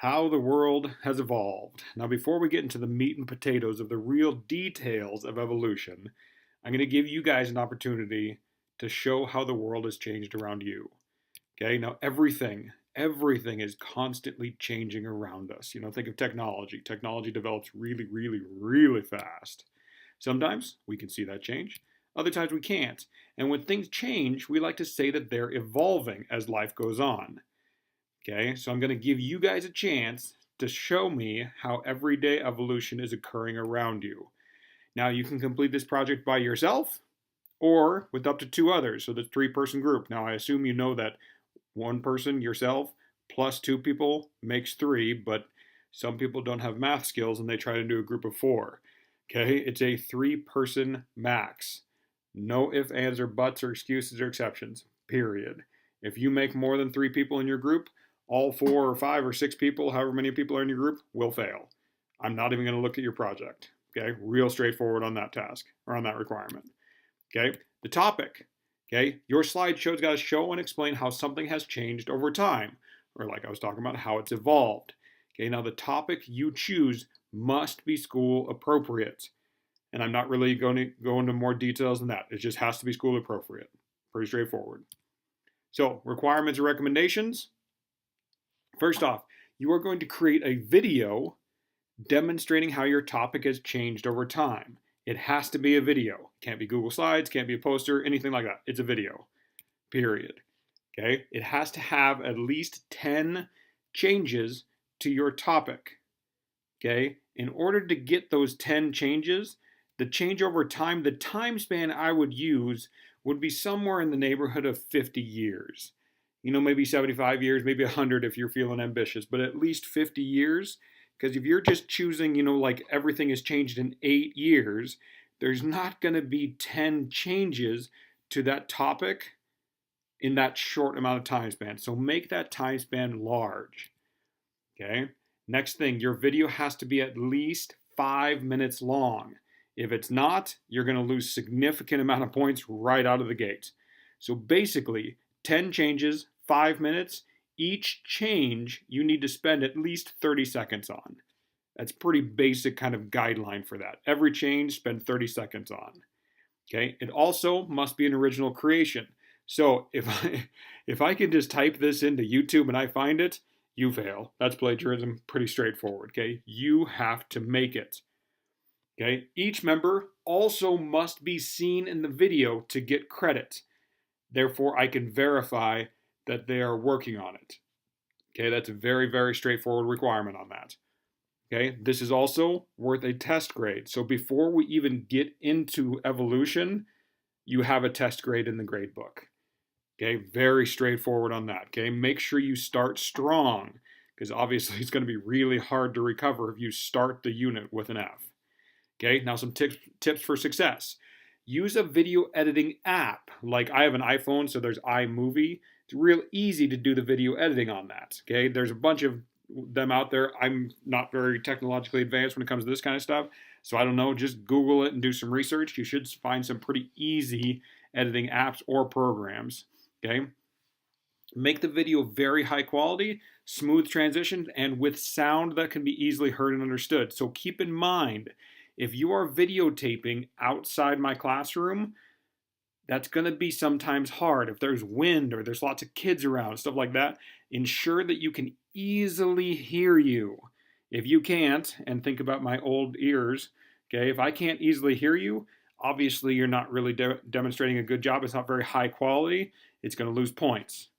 how the world has evolved. Now, before we get into the meat and potatoes of the real details of evolution, I'm going to give you guys an opportunity to show how the world has changed around you. Okay, now everything is constantly changing around us. Think of technology. Technology develops really, really, really fast. Sometimes we can see that change, other times we can't. And when things change, we like to say that they're evolving as life goes on. Okay, so I'm going to give you guys a chance to show me how everyday evolution is occurring around you. Now, you can complete this project by yourself or with up to two others, so the three-person group. Now, I assume you know that one person, yourself, plus two people makes three, but some people don't have math skills and they try to do a group of four. Okay, it's a three-person max. No ifs, ands, or buts, or excuses or exceptions, period. If you make more than three people in your group, all four or five or six people, however many people are in your group, will fail. I'm not even going to look at your project. Okay, real straightforward on that task or on that requirement. Okay, the topic. Okay, your slideshow's got to show and explain how something has changed over time, or like I was talking about, how it's evolved. Okay, now the topic you choose must be school appropriate. And I'm not really going to go into more details than that. It just has to be school appropriate. Pretty straightforward. So, requirements and recommendations. First off, you are going to create a video demonstrating how your topic has changed over time. It has to be a video. Can't be Google Slides, can't be a poster, anything like that. It's a video, period. Okay? It has to have at least 10 changes to your topic. Okay? In order to get those 10 changes, the change over time, the time span I would use would be somewhere in the neighborhood of 50 years. Maybe 75 years, maybe 100 if you're feeling ambitious, but at least 50 years. Because if you're just choosing, like everything has changed in 8 years, there's not going to be 10 changes to that topic in that short amount of time span. So make that time span large. Okay? Next thing, your video has to be at least 5 minutes long. If it's not, you're going to lose significant amount of points right out of the gate. So basically, 10 changes, 5 minutes. Each change you need to spend at least 30 seconds on. That's pretty basic kind of guideline for that. Every change, spend 30 seconds on. Okay? It also must be an original creation. So if I can just type this into YouTube and I find it, you fail. That's plagiarism, pretty straightforward. Okay? You have to make it. Okay? Each member also must be seen in the video to get credit. Therefore, I can verify that they are working on it. Okay, that's a very, very straightforward requirement on that. Okay, this is also worth a test grade. So before we even get into evolution, you have a test grade in the grade book. Okay, very straightforward on that. Okay, make sure you start strong because obviously it's going to be really hard to recover if you start the unit with an F. Okay, now some tips for success. Use a video editing app. Like I have an iPhone, so there's iMovie. It's real easy to do the video editing on that. Okay, there's a bunch of them out there. I'm not very technologically advanced when it comes to this kind of stuff, so I don't know. Just Google it and do some research. You should find some pretty easy editing apps or programs. Okay, make the video very high quality, smooth transitions, and with sound that can be easily heard and understood. So keep in mind, if you are videotaping outside my classroom, that's going to be sometimes hard. If there's wind or there's lots of kids around, stuff like that, ensure that you can easily hear you. If you can't, and think about my old ears, okay, if I can't easily hear you, obviously you're not really demonstrating a good job. It's not very high quality. It's going to lose points.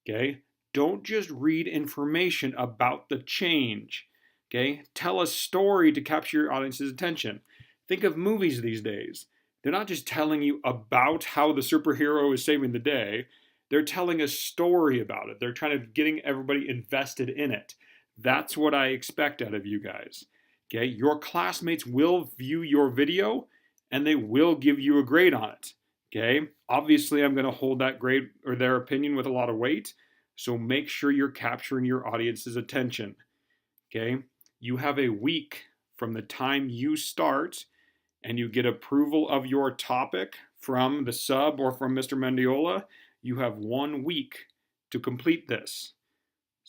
Okay? Don't just read information about the change. Okay? Tell a story to capture your audience's attention. Think of movies these days. They're not just telling you about how the superhero is saving the day. They're telling a story about it. They're trying to getting everybody invested in it. That's what I expect out of you guys. Okay? Your classmates will view your video and they will give you a grade on it. Okay? Obviously, I'm going to hold that grade or their opinion with a lot of weight. So make sure you're capturing your audience's attention. Okay? You have a week from the time you start and you get approval of your topic from the sub or from Mr. Mendiola. You have 1 week to complete this.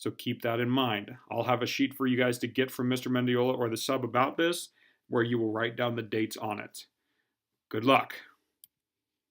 So keep that in mind. I'll have a sheet for you guys to get from Mr. Mendiola or the sub about this, where you will write down the dates on it. Good luck.